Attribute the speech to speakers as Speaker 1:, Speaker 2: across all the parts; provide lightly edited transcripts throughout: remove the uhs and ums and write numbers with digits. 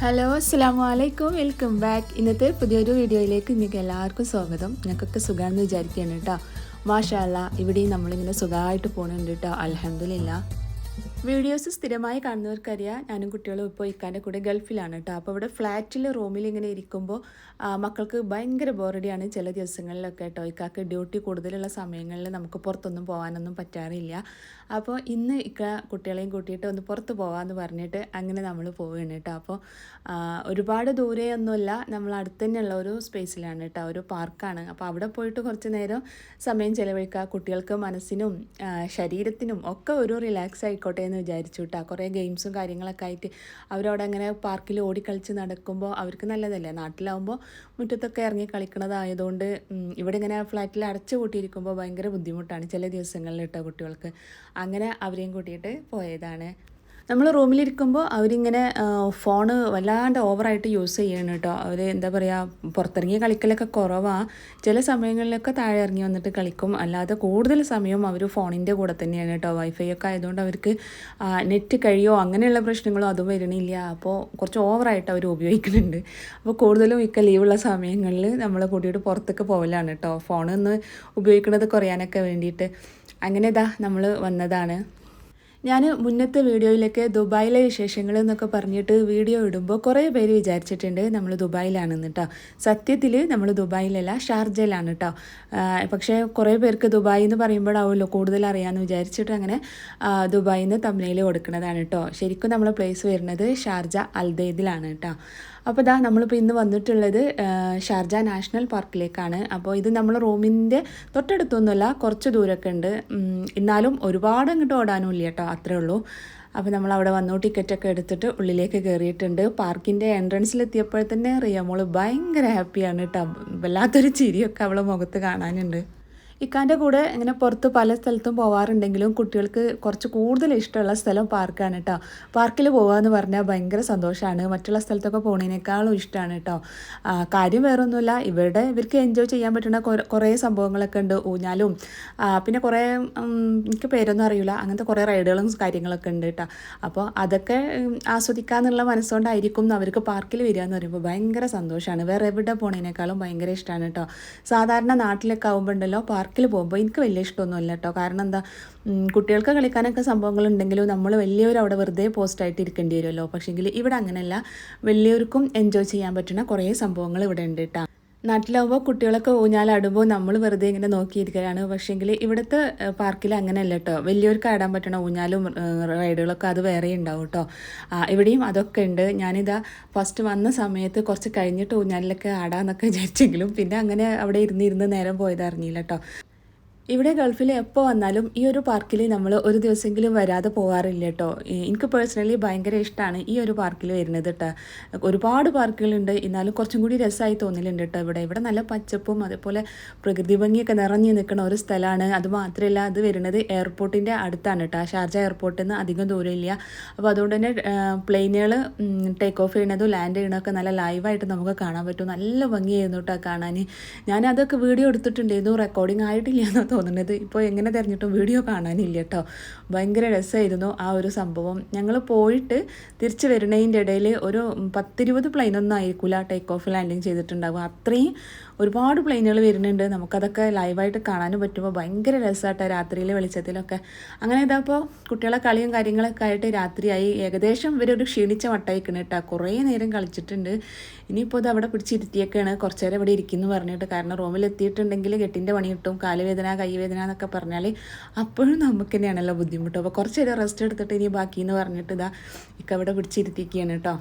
Speaker 1: Hello അസ്സലാമു അലൈക്കും, welcome back. ഇന്നത്തെ പുതിയൊരു വീഡിയോയിലേക്ക് നിങ്ങൾക്ക് എല്ലാവർക്കും സ്വാഗതം. ഞങ്ങൾക്കൊക്കെ സുഖമാണെന്ന് വിചാരിക്കുകയാണ് കേട്ടോ. മാഷാ അല്ലാ, ഇവിടെയും നമ്മളിങ്ങനെ സുഖമായിട്ട് പോകുന്നുണ്ട് കേട്ടോ, അൽഹംദുലില്ലാ. വീഡിയോസ് സ്ഥിരമായി കാണുന്നവർക്കറിയാം, ഞാനും കുട്ടികളും ഇപ്പോൾ ഇക്കാൻ്റെ കൂടെ ഗൾഫിലാണ് കേട്ടോ. അപ്പോൾ ഇവിടെ ഫ്ലാറ്റിൽ റൂമിൽ ഇങ്ങനെ ഇരിക്കുമ്പോൾ മക്കൾക്ക് ഭയങ്കര ബോറടിയാണ് ചില ദിവസങ്ങളിലൊക്കെ കേട്ടോ. ഇക്കാക്ക് ഡ്യൂട്ടി കൂടുതലുള്ള സമയങ്ങളിൽ നമുക്ക് പുറത്തൊന്നും പോകാനൊന്നും പറ്റാറില്ല. അപ്പോൾ ഇന്ന് ഇക്ക കുട്ടികളെയും കൂട്ടിയിട്ട് ഒന്ന് പുറത്ത് പോകാമെന്ന് പറഞ്ഞിട്ട് അങ്ങനെ നമ്മൾ പോവുകയാണ് കേട്ടോ. അപ്പോൾ ഒരുപാട് ദൂരെയൊന്നുമല്ല, നമ്മൾ അടുത്ത് തന്നെയുള്ള ഒരു സ്പേസിലാണ് കേട്ടോ, ഒരു പാർക്കാണ്. അപ്പോൾ അവിടെ പോയിട്ട് കുറച്ച് നേരം സമയം ചിലവഴിക്കുക, കുട്ടികൾക്ക് മനസ്സിനും ശരീരത്തിനും ഒക്കെ ഒരു റിലാക്സ് ആയിക്കോട്ടെ എന്ന് വിചാരിച്ചു കേട്ടോ. കുറേ ഗെയിംസും കാര്യങ്ങളൊക്കെ ആയിട്ട് അവരവിടെ അങ്ങനെ പാർക്കിൽ ഓടിക്കളിച്ച് നടക്കുമ്പോൾ അവർക്ക് നല്ലതല്ലേ. നാട്ടിലാവുമ്പോൾ മുറ്റത്തൊക്കെ ഇറങ്ങി കളിക്കണതായതുകൊണ്ട് ഇവിടെ ഇങ്ങനെ ഫ്ലാറ്റിൽ അടച്ചു കൂട്ടിയിരിക്കുമ്പോൾ ഭയങ്കര ബുദ്ധിമുട്ടാണ് ചില ദിവസങ്ങളിൽ കേട്ടോ കുട്ടികൾക്ക്. അങ്ങനെ അവരെയും കൂട്ടിയിട്ട് പോയതാണ്. നമ്മൾ റൂമിലിരിക്കുമ്പോൾ അവരിങ്ങനെ ഫോണ് വല്ലാണ്ട് ഓവറായിട്ട് യൂസ് ചെയ്യണം കേട്ടോ. അവർ എന്താ പറയുക, പുറത്തിറങ്ങി കളിക്കലൊക്കെ കുറവാണ്. ചില സമയങ്ങളിലൊക്കെ താഴെ ഇറങ്ങി വന്നിട്ട് കളിക്കും, അല്ലാതെ കൂടുതൽ സമയവും അവർ ഫോണിൻ്റെ കൂടെ തന്നെയാണ് കേട്ടോ. വൈഫൈ ഒക്കെ ആയതുകൊണ്ട് അവർക്ക് നെറ്റ് കഴിയോ അങ്ങനെയുള്ള പ്രശ്നങ്ങളോ അതും വരണില്ല. അപ്പോൾ കുറച്ച് ഓവറായിട്ട് അവർ ഉപയോഗിക്കുന്നുണ്ട്. അപ്പോൾ കൂടുതലും ഇക്ക ലീവുള്ള സമയങ്ങളിൽ നമ്മളെ കൂട്ടിയിട്ട് പുറത്തേക്ക് പോകലാണ് കേട്ടോ, ഫോണൊന്ന് ഉപയോഗിക്കുന്നത് കുറയാനൊക്കെ വേണ്ടിയിട്ട്. അങ്ങനെ ഇതാ നമ്മൾ വന്നതാണ്. ഞാൻ മുന്നത്തെ വീഡിയോയിലൊക്കെ ദുബായിലെ വിശേഷങ്ങൾ എന്നൊക്കെ പറഞ്ഞിട്ട് വീഡിയോ ഇടുമ്പോൾ കുറേ പേര് വിചാരിച്ചിട്ടുണ്ട് നമ്മൾ ദുബായിലാണെന്ന് കേട്ടോ. സത്യത്തിൽ നമ്മൾ ദുബായിലല്ല, ഷാർജയിലാണ് കേട്ടോ. പക്ഷേ കുറേ പേർക്ക് ദുബായ് എന്ന് പറയുമ്പോഴാവുമല്ലോ കൂടുതൽ അറിയാമെന്ന് വിചാരിച്ചിട്ട് അങ്ങനെ ദുബായിൽ നിന്ന് തമ്മിൽ കൊടുക്കുന്നതാണ് കേട്ടോ. ശരിക്കും നമ്മളെ പ്ലേസ് വരുന്നത് ഷാർജ അൽദൈദിലാണ് കേട്ടോ. അപ്പോൾ ഇതാ നമ്മളിപ്പോൾ ഇന്ന് വന്നിട്ടുള്ളത് ഷാർജ നാഷണൽ പാർക്കിലേക്കാണ്. അപ്പോൾ ഇത് നമ്മൾ റൂമിൻ്റെ തൊട്ടടുത്തൊന്നുമല്ല, കുറച്ച് ദൂരമൊക്കെ ഉണ്ട്. എന്നാലും ഒരുപാട് അങ്ങോട്ട് ഓടാനും ഇല്ല കേട്ടോ, അത്രേ ഉള്ളൂ. അപ്പോൾ നമ്മൾ അവിടെ വന്നു ടിക്കറ്റൊക്കെ എടുത്തിട്ട് ഉള്ളിലേക്ക് കയറിയിട്ടുണ്ട്. പാർക്കിൻ്റെ എൻട്രൻസിലെത്തിയപ്പോൾ തന്നെ റിയമോൾ ഭയങ്കര ഹാപ്പിയാണ് കേട്ടോ. വല്ലാത്തൊരു ചിരിയൊക്കെ അവളെ മുഖത്ത് കാണാനുണ്ട്. ഇക്കാൻ്റെ കൂടെ ഇങ്ങനെ പുറത്ത് പല സ്ഥലത്തും പോകാറുണ്ടെങ്കിലും കുട്ടികൾക്ക് കുറച്ച് കൂടുതൽ ഇഷ്ടമുള്ള സ്ഥലം പാർക്കാണ് കേട്ടോ. പാർക്കിൽ പോകാമെന്ന് പറഞ്ഞാൽ ഭയങ്കര സന്തോഷമാണ്. മറ്റുള്ള സ്ഥലത്തൊക്കെ പോകുന്നതിനേക്കാളും ഇഷ്ടമാണ് കേട്ടോ. കാര്യം വേറൊന്നുമില്ല, ഇവർക്ക് എൻജോയ് ചെയ്യാൻ പറ്റുന്ന കുറേ സംഭവങ്ങളൊക്കെ ഉണ്ട്. ഊഞ്ഞാലും പിന്നെ കുറേ എനിക്ക് പേരൊന്നും അറിയില്ല, അങ്ങനത്തെ കുറേ റൈഡുകളും കാര്യങ്ങളൊക്കെ ഉണ്ട് കേട്ടോ. അപ്പോൾ അതൊക്കെ ആസ്വദിക്കാമെന്നുള്ള മനസ്സുകൊണ്ടായിരിക്കും അവർക്ക് പാർക്കിൽ വരിക എന്ന് പറയുമ്പോൾ ഭയങ്കര സന്തോഷമാണ്. വേറെ എവിടെ പോണതിനേക്കാളും ഭയങ്കര ഇഷ്ടമാണ് കേട്ടോ. സാധാരണ നാട്ടിലൊക്കെ ആകുമ്പോൾ ഉണ്ടല്ലോ, പാർക്കിൽ പോകുമ്പോൾ എനിക്ക് വലിയ ഇഷ്ടമൊന്നുമില്ല കേട്ടോ. കാരണം എന്താ, കുട്ടികൾക്ക് കളിക്കാനൊക്കെ സംഭവങ്ങളുണ്ടെങ്കിലും നമ്മൾ വലിയവർ അവിടെ വെറുതെ പോസ്റ്റായിട്ട് ഇരിക്കേണ്ടി വരുമല്ലോ. പക്ഷേങ്കിൽ ഇവിടെ അങ്ങനെയല്ല, വലിയവർക്കും എൻജോയ് ചെയ്യാൻ പറ്റുന്ന കുറേ സംഭവങ്ങൾ ഇവിടെ ഉണ്ട് കേട്ടോ. നാട്ടിലാവുമ്പോൾ കുട്ടികളൊക്കെ ഊഞ്ഞാലാടുമ്പോൾ നമ്മൾ വെറുതെ ഇങ്ങനെ നോക്കിയിരിക്കുകയാണ്. പക്ഷേങ്കിൽ ഇവിടുത്തെ പാർക്കിൽ അങ്ങനെയല്ല കേട്ടോ. വലിയവർക്ക് ആടാൻ പറ്റണ ഊഞ്ഞാലും റൈഡുകളൊക്കെ അത് വേറെ ഉണ്ടാവും കേട്ടോ. ഇവിടെയും അതൊക്കെ ഉണ്ട്. ഞാനിതാ ഫസ്റ്റ് വന്ന സമയത്ത് കുറച്ച് കഴിഞ്ഞിട്ട് ഊഞ്ഞാലിലൊക്കെ ആടാന്നൊക്കെ വിചാരിച്ചെങ്കിലും പിന്നെ അങ്ങനെ അവിടെ ഇരുന്ന് നേരം പോയത് അറിഞ്ഞില്ല കേട്ടോ. ഇവിടെ ഗൾഫിൽ എപ്പോൾ വന്നാലും ഈ ഒരു പാർക്കിൽ നമ്മൾ ഒരു ദിവസമെങ്കിലും വരാതെ പോകാറില്ല കേട്ടോ. എനിക്ക് പേഴ്സണലി ഭയങ്കര ഇഷ്ടമാണ് ഈ ഒരു പാർക്കിൽ വരുന്നത് കേട്ടോ. ഒരുപാട് പാർക്കുകളുണ്ട്, എന്നാലും കുറച്ചും കൂടി രസമായി തോന്നലുണ്ട് കേട്ടോ. ഇവിടെ നല്ല പച്ചപ്പും അതേപോലെ പ്രകൃതി ഭംഗിയൊക്കെ നിറഞ്ഞു നിൽക്കുന്ന ഒരു സ്ഥലമാണ്. അതുമാത്രമല്ല, അത് വരുന്നത് എയർപോർട്ടിൻ്റെ അടുത്താണ് കേട്ടോ. ഷാർജ എയർപോർട്ടിൽ നിന്ന് അധികം ദൂരമില്ല. അപ്പോൾ അതുകൊണ്ട് തന്നെ പ്ലെയിനുകൾ ടേക്ക് ഓഫ് ചെയ്യണതും ലാൻഡ് ചെയ്യണതൊക്കെ നല്ല ലൈവായിട്ട് നമുക്ക് കാണാൻ പറ്റും. നല്ല ഭംഗിയായിരുന്നു കേട്ടോ കാണാൻ. ഞാനതൊക്കെ വീഡിയോ എടുത്തിട്ടുണ്ടായിരുന്നു, റെക്കോർഡിങ് ആയിട്ടില്ല എന്ന് തോന്നുന്നത്. ഇപ്പോൾ എങ്ങനെ തിരഞ്ഞിട്ടും വീഡിയോ കാണാനില്ല കേട്ടോ. ഭയങ്കര രസമായിരുന്നു ആ ഒരു സംഭവം. ഞങ്ങൾ പോയിട്ട് തിരിച്ച് വരുന്നതിൻ്റെ ഇടയിൽ ഒരു 10-20 പ്ലെയിനൊന്നും ആയിരിക്കില്ല ടേക്ക് ഓഫ് ലാൻഡിങ് ചെയ്തിട്ടുണ്ടാകും. അത്രയും ഒരുപാട് പ്ലെയിനുകൾ വരുന്നുണ്ട്. നമുക്കതൊക്കെ ലൈവായിട്ട് കാണാനും പറ്റുമ്പോൾ ഭയങ്കര രസമായിട്ടോ, രാത്രിയിലെ വെളിച്ചത്തിലൊക്കെ. അങ്ങനെ ഇതാപ്പോൾ കുട്ടികളെ കളിയും കാര്യങ്ങളൊക്കെ ആയിട്ട് രാത്രിയായി. ഏകദേശം ഇവരൊരു ക്ഷീണിച്ച വട്ടായിക്കണം കേട്ടോ. കുറേ നേരം കളിച്ചിട്ടുണ്ട്. ഇനിയിപ്പോൾ ഇത് അവിടെ പിടിച്ചിരുത്തിയൊക്കെയാണ് കുറച്ച് നേരം ഇവിടെ ഇരിക്കുന്നു പറഞ്ഞിട്ട്. കാരണം റൂമിലെത്തിയിട്ടുണ്ടെങ്കിൽ കെട്ടിൻ്റെ പണി കിട്ടും, കാലുവേദന കൈവേദന എന്നൊക്കെ പറഞ്ഞാൽ അപ്പോഴും നമുക്ക് തന്നെയാണല്ലോ ബുദ്ധിമുട്ട്. അപ്പോൾ കുറച്ച് നേരം റെസ്റ്റ് എടുത്തിട്ട് ഇനി ബാക്കിയെന്ന് പറഞ്ഞിട്ട് ഇതാ ഇക്ക ഇവിടെ പിടിച്ചിരുത്തിക്കുകയാണ് കേട്ടോ.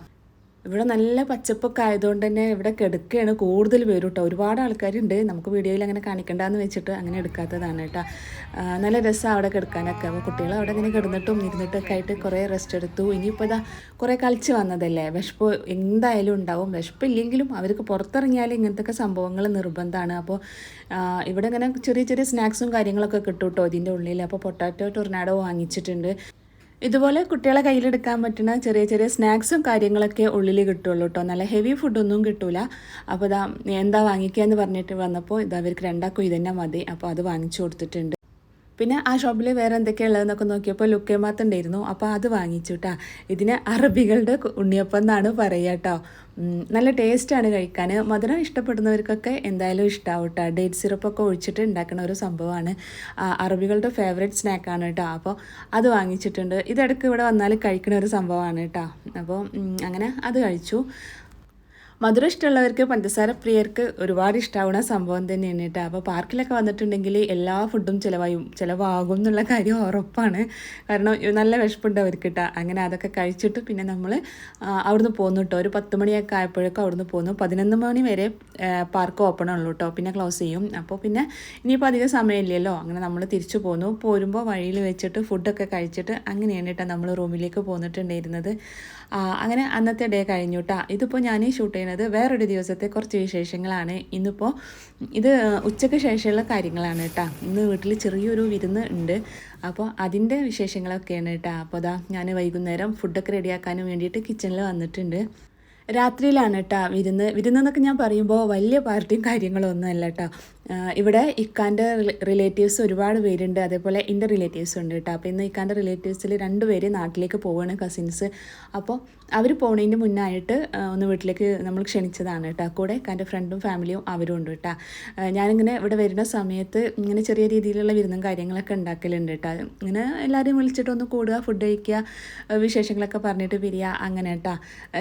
Speaker 1: ഇവിടെ നല്ല പച്ചപ്പൊക്കെ ആയതുകൊണ്ട് തന്നെ ഇവിടെ കിടക്കുകയാണ് കൂടുതൽ പേരും കേട്ടോ. ഒരുപാട് ആൾക്കാരുണ്ട്, നമുക്ക് വീഡിയോയിൽ അങ്ങനെ കാണിക്കണ്ടെന്ന് വെച്ചിട്ട് അങ്ങനെ എടുക്കാത്തതാണ് കേട്ടോ. നല്ല രസമാണ് അവിടെ കിടക്കാനൊക്കെ. അപ്പോൾ കുട്ടികൾ അവിടെ ഇങ്ങനെ കിടന്നിട്ടും ഇരുന്നിട്ടൊക്കെ ആയിട്ട് കുറേ റെസ്റ്റ് എടുത്തു. ഇനിയിപ്പോൾ ഇതാ കുറേ കളിച്ച് വന്നതല്ലേ, വിശപ്പ് എന്തായാലും ഉണ്ടാവും. വിശപ്പില്ലെങ്കിലും അവർക്ക് പുറത്തിറങ്ങിയാൽ ഇങ്ങനത്തെ സംഭവങ്ങൾ നിർബന്ധമാണ്. അപ്പോൾ ഇവിടെ ഇങ്ങനെ ചെറിയ ചെറിയ സ്നാക്സും കാര്യങ്ങളൊക്കെ കിട്ടും കേട്ടോ ഇതിൻ്റെ ഉള്ളിൽ. അപ്പോൾ പൊട്ടാറ്റോ ടൊർണാഡോ വാങ്ങിച്ചിട്ടുണ്ട്. ഇതുപോലെ കുട്ടികളെ കയ്യിലെടുക്കാൻ പറ്റുന്ന ചെറിയ ചെറിയ സ്നാക്സും കാര്യങ്ങളൊക്കെ ഉള്ളിൽ കിട്ടുള്ളൂ കേട്ടോ. നല്ല ഹെവി ഫുഡൊന്നും കിട്ടില്ല. അപ്പോൾ ഇതാ എന്താ വാങ്ങിക്കുക എന്ന് പറഞ്ഞിട്ട് വന്നപ്പോൾ ഇത് അവർക്ക് രണ്ടാക്കും ഇതന്നെ മതി. അപ്പോൾ അത് വാങ്ങിച്ചു കൊടുത്തിട്ടുണ്ട്. പിന്നെ ആ ഷോപ്പിൽ വേറെ എന്തൊക്കെയാണ് ഉള്ളതെന്നൊക്കെ നോക്കിയപ്പോൾ ലുക്കേമാത്ത് ഉണ്ടായിരുന്നു. അപ്പോൾ അത് വാങ്ങിച്ചു കേട്ടോ. ഇതിന് അറബികളുടെ ഉണ്ണിയപ്പം എന്നാണ് പറയുക കേട്ടോ. നല്ല ടേസ്റ്റാണ് കഴിക്കാൻ. മധുരം ഇഷ്ടപ്പെടുന്നവർക്കൊക്കെ എന്തായാലും ഇഷ്ടമാവും കേട്ടോ. ഡേറ്റ് സിറപ്പൊക്കെ ഒഴിച്ചിട്ട് ഉണ്ടാക്കുന്ന ഒരു സംഭവമാണ്. അറബികളുടെ ഫേവറേറ്റ് സ്നാക്കാണ് കേട്ടോ. അപ്പോൾ അത് വാങ്ങിച്ചിട്ടുണ്ട്. ഇടയ്ക്ക് ഇവിടെ വന്നാൽ കഴിക്കുന്ന ഒരു സംഭവമാണ് കേട്ടോ. അപ്പോൾ അങ്ങനെ അത് കഴിച്ചു. മധുരം ഇഷ്ടമുള്ളവർക്ക്, പഞ്ചസാര പ്രിയർക്ക് ഒരുപാട് ഇഷ്ടമാവുന്ന സംഭവം തന്നെയാണ് കേട്ടോ. അപ്പോൾ പാർക്കിലൊക്കെ വന്നിട്ടുണ്ടെങ്കിൽ എല്ലാ ഫുഡും ചിലവാകും എന്നുള്ള കാര്യം ഉറപ്പാണ്. കാരണം നല്ല വിശപ്പുണ്ട് അവർക്ക് കേട്ടോ. അങ്ങനെ അതൊക്കെ കഴിച്ചിട്ട് പിന്നെ നമ്മൾ അവിടുന്ന് പോന്നു കേട്ടോ. ഒരു 10 മണിയൊക്കെ ആയപ്പോഴേക്കും അവിടുന്ന് പോന്നു. 11 മണി വരെ പാർക്ക് ഓപ്പൺ ഉള്ളൂ കേട്ടോ. പിന്നെ ക്ലോസ് ചെയ്യും. അപ്പോൾ പിന്നെ ഇനിയിപ്പോൾ അധികം സമയമില്ലല്ലോ. അങ്ങനെ നമ്മൾ തിരിച്ചു പോന്നു. പോരുമ്പോൾ വഴിയിൽ വെച്ചിട്ട് ഫുഡൊക്കെ കഴിച്ചിട്ട് അങ്ങനെയാണ് കേട്ടോ നമ്മൾ റൂമിലേക്ക് പോന്നിട്ടുണ്ടായിരുന്നത്. അങ്ങനെ അന്നത്തെ ഡേ കഴിഞ്ഞു കേട്ടോ. ഇതിപ്പോൾ ഞാൻ ഷൂട്ട് ചെയ്യുന്നത് വേറൊരു ദിവസത്തെ കുറച്ച് വിശേഷങ്ങളാണ്. ഇന്നിപ്പോൾ ഇത് ഉച്ചയ്ക്ക് ശേഷമുള്ള കാര്യങ്ങളാണ് കേട്ടോ. ഇന്ന് വീട്ടിൽ ചെറിയൊരു വിരുന്ന് ഉണ്ട്. അപ്പോൾ അതിൻ്റെ വിശേഷങ്ങളൊക്കെയാണ് കേട്ടോ. അപ്പോൾ അതാ ഞാൻ വൈകുന്നേരം ഫുഡൊക്കെ റെഡിയാക്കാനും വേണ്ടിയിട്ട് കിച്ചണിൽ വന്നിട്ടുണ്ട്. രാത്രിയിലാണ് കേട്ടോ വിരുന്നെന്നൊക്കെ ഞാൻ പറയുമ്പോൾ വലിയ പാർട്ടിയും കാര്യങ്ങളും ഒന്നും അല്ല കേട്ടോ. ഇവിടെ ഇക്കാൻ്റെ റിലേറ്റീവ്സ് ഒരുപാട് പേരുണ്ട്. അതേപോലെ എൻ്റെ റിലേറ്റീവ്സ് ഉണ്ട് കേട്ടോ. അപ്പോൾ ഇന്ന് ഇക്കാൻ്റെ റിലേറ്റീവ്സിൽ 2 പേര് നാട്ടിലേക്ക് പോവുകയാണ്, കസിൻസ്. അപ്പോൾ അവർ പോകുന്നതിന് മുന്നായിട്ട് ഒന്ന് വീട്ടിലേക്ക് നമ്മൾ ക്ഷണിച്ചതാണ് കേട്ടോ. കൂടെ ഇക്കാൻ്റെ ഫ്രണ്ടും ഫാമിലിയും അവരും ഉണ്ട് കേട്ടോ. ഞാനിങ്ങനെ ഇവിടെ വരുന്ന സമയത്ത് ഇങ്ങനെ ചെറിയ രീതിയിലുള്ള വിരുന്നും കാര്യങ്ങളൊക്കെ ഉണ്ടാക്കലുണ്ട് കേട്ടോ. ഇങ്ങനെ എല്ലാവരെയും വിളിച്ചിട്ട് ഒന്ന് കൂടുക, ഫുഡ് കഴിക്കുക, വിശേഷങ്ങളൊക്കെ പറഞ്ഞിട്ട് പിരിയുക, അങ്ങനെ കേട്ടോ.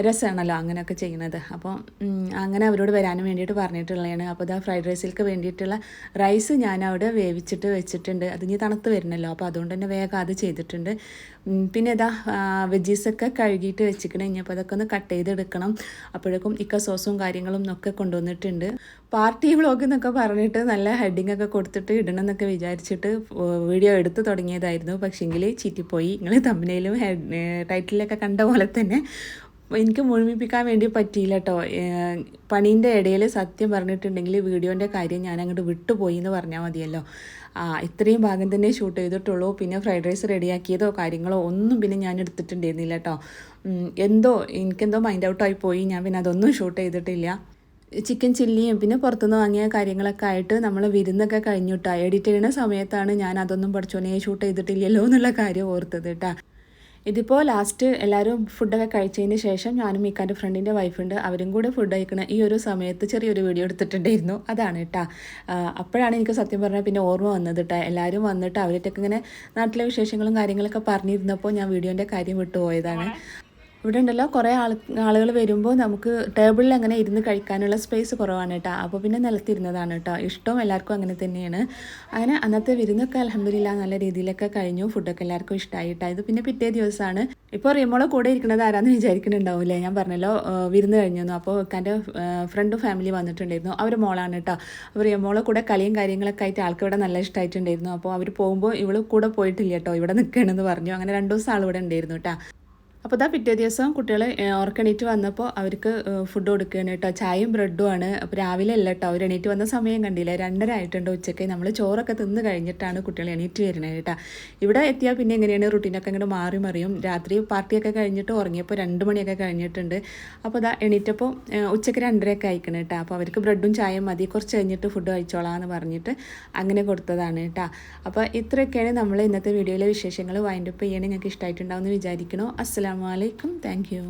Speaker 1: രസമാണല്ലോ അങ്ങനെയൊക്കെ ചെയ്യുന്നത്. അപ്പോൾ അങ്ങനെ അവരോട് വരാനും വേണ്ടിയിട്ട് പറഞ്ഞിട്ടുള്ളതാണ്. അപ്പോൾ ഇതാ ഫ്രൈഡ് റൈസിലേക്ക് വേണ്ടിയിട്ടുള്ള റൈസ് ഞാൻ അവിടെ വേവിച്ചിട്ട് വെച്ചിട്ടുണ്ട്. അത് ഇനി തണുത്ത് വരുന്നല്ലോ. അപ്പോൾ അതുകൊണ്ട് തന്നെ വേഗം അത് ചെയ്തിട്ടുണ്ട്. പിന്നെ ഇതാ വെജീസൊക്കെ കഴുകിയിട്ട് വെച്ചിക്കണം. ഇനിയപ്പോൾ അതൊക്കെ ഒന്ന് കട്ട് ചെയ്തെടുക്കണം. അപ്പോഴേക്കും ഇക്ക സോസും കാര്യങ്ങളും ഒക്കെ കൊണ്ടുവന്നിട്ടുണ്ട്. പാർട്ടി വ്ളോഗ് എന്നൊക്കെ പറഞ്ഞിട്ട് നല്ല ഹെഡിങ് ഒക്കെ കൊടുത്തിട്ട് ഇടണം എന്നൊക്കെ വിചാരിച്ചിട്ട് വീഡിയോ എടുത്ത് തുടങ്ങിയതായിരുന്നു. പക്ഷേങ്കിൽ ചീറ്റിപ്പോയി. നിങ്ങൾ തമ്പനയിലും ടൈറ്റിലൊക്കെ കണ്ട പോലെ തന്നെ എനിക്ക് മുഴുമിപ്പിക്കാൻ വേണ്ടി പറ്റിയില്ല കേട്ടോ. പണീൻ്റെ ഇടയിൽ സത്യം പറഞ്ഞിട്ടുണ്ടെങ്കിൽ വീഡിയോൻ്റെ കാര്യം ഞാൻ അങ്ങോട്ട് വിട്ടുപോയി എന്ന് പറഞ്ഞാൽ മതിയല്ലോ. ഇത്രയും ഭാഗം തന്നെ ഷൂട്ട് ചെയ്തിട്ടുള്ളൂ. പിന്നെ ഫ്രൈഡ് റൈസ് റെഡിയാക്കിയതോ കാര്യങ്ങളോ ഒന്നും പിന്നെ ഞാൻ എടുത്തിട്ടുണ്ടായിരുന്നില്ല കേട്ടോ. എനിക്കെന്തോ മൈൻഡ് ഔട്ടായി പോയി. ഞാൻ പിന്നെ അതൊന്നും ഷൂട്ട് ചെയ്തിട്ടില്ല. ചിക്കൻ ചില്ലിയും പിന്നെ പുറത്തുനിന്ന് വാങ്ങിയ കാര്യങ്ങളൊക്കെ ആയിട്ട് നമ്മൾ വിരുന്നൊക്കെ കഴിഞ്ഞിട്ടാ. എഡിറ്റ് ചെയ്യുന്ന സമയത്താണ് ഞാൻ അതൊന്നും പഠിച്ചോനെ ഷൂട്ട് ചെയ്തിട്ടില്ലല്ലോ എന്നുള്ള കാര്യം ഓർത്തത് കേട്ടോ. ഇതിപ്പോൾ ലാസ്റ്റ് എല്ലാവരും ഫുഡൊക്കെ കഴിച്ചതിന് ശേഷം ഞാനും ഇക്കാൻ്റെ ഫ്രണ്ടിൻ്റെ വൈഫുണ്ട്, അവരും കൂടെ ഫുഡ് കഴിക്കണ ഈ ഒരു സമയത്ത് ചെറിയൊരു വീഡിയോ എടുത്തിട്ടുണ്ടായിരുന്നു. അതാണ് കേട്ടോ. അപ്പോഴാണ് എനിക്ക് സത്യം പറഞ്ഞാൽ പിന്നെ ഓർമ്മ വന്നത് കേട്ടോ. എല്ലാവരും വന്നിട്ട് അവരൊക്കെ ഇങ്ങനെ നാട്ടിലെ വിശേഷങ്ങളും കാര്യങ്ങളൊക്കെ പറഞ്ഞിരുന്നപ്പോൾ ഞാൻ വീഡിയോൻ്റെ കാര്യം വിട്ടുപോയതാണ്. ഇവിടെ ഉണ്ടല്ലോ കുറേ ആളുകൾ വരുമ്പോൾ നമുക്ക് ടേബിളിൽ അങ്ങനെ ഇരുന്ന് കഴിക്കാനുള്ള സ്പേസ് കുറവാണ് കേട്ടോ. അപ്പോൾ പിന്നെ നിലത്തിരുന്നതാണ് കേട്ടോ. ഇഷ്ടവും എല്ലാവർക്കും അങ്ങനെ തന്നെയാണ്. അങ്ങനെ അന്നത്തെ വിരുന്നൊക്കെ അൽഹംദുലില്ലാ നല്ല രീതിയിലൊക്കെ കഴിഞ്ഞു. ഫുഡൊക്കെ എല്ലാവർക്കും ഇഷ്ടമായി കേട്ടോ. ഇത് പിന്നെ പിറ്റേ ദിവസമാണ്. ഇപ്പോൾ റിയമോളെ കൂടെ ഇരിക്കുന്നത് ആരാന്ന് വിചാരിക്കുന്നുണ്ടാവില്ലേ. ഞാൻ പറഞ്ഞല്ലോ വിരുന്ന് കഴിഞ്ഞു. അപ്പോൾ എൻ്റെ ഫ്രണ്ടും ഫാമിലി വന്നിട്ടുണ്ടായിരുന്നു. അവർ മോളാണ് കേട്ടോ. അപ്പോൾ റിയമോളെ കൂടെ കളിയും കാര്യങ്ങളൊക്കെ ആയിട്ട് ആൾക്ക് ഇവിടെ നല്ല ഇഷ്ടമായിട്ടുണ്ടായിരുന്നു. അപ്പോൾ അവർ പോകുമ്പോൾ ഇവൾ കൂടെ പോയിട്ടില്ല കേട്ടോ, ഇവിടെ നിൽക്കണമെന്ന് പറഞ്ഞു. അങ്ങനെ 2 ദിവസം ആളിവിടെ ഉണ്ടായിരുന്നു കേട്ടോ. അപ്പോൾ ഇതാ പിറ്റേ ദിവസം കുട്ടികൾ ഉറക്കണീറ്റ് വന്നപ്പോൾ അവർക്ക് ഫുഡ് കൊടുക്കുകയാണ് കേട്ടോ. ചായയും ബ്രെഡുമാണ്. അപ്പോൾ രാവിലെ അല്ല കേട്ടോ, അവർ എണീറ്റ് വന്ന സമയം കണ്ടില്ല, 2:30 ആയിട്ടുണ്ട് ഉച്ചയ്ക്ക്. നമ്മൾ ചോറൊക്കെ തിന്ന് കഴിഞ്ഞിട്ടാണ് കുട്ടികൾ എണീറ്റ് വരുന്നത് കേട്ടോ. ഇവിടെ എത്തിയാൽ പിന്നെ എങ്ങനെയാണ് റുട്ടീനൊക്കെ ഇങ്ങോട്ട് മാറി മറിയും. രാത്രി പാർട്ടിയൊക്കെ കഴിഞ്ഞിട്ട് ഉറങ്ങിയപ്പോൾ 2 മണിയൊക്കെ കഴിഞ്ഞിട്ടുണ്ട്. അപ്പോൾ ഇതാ എണീറ്റപ്പോൾ ഉച്ചയ്ക്ക് 2:30 ഒക്കെ ആയിക്കണം കേട്ടോ. അപ്പോൾ അവർക്ക് ബ്രെഡും ചായയും മതി, കുറച്ച് കഴിഞ്ഞിട്ട് ഫുഡ് കഴിച്ചോളാം എന്ന് പറഞ്ഞിട്ട് അങ്ങനെ കൊടുത്തതാണ് കേട്ടോ. അപ്പോൾ ഇത്രയൊക്കെയാണ് നമ്മൾ ഇന്നത്തെ വീഡിയോയിലെ വിശേഷങ്ങൾ. വൈൻഡപ്പ് ചെയ്യണേ നിങ്ങൾക്ക് ഇഷ്ടമായിട്ടുണ്ടാവുമെന്ന് വിചാരിക്കണോ. അസ്സലാമു അലൈക്കും. Thank you.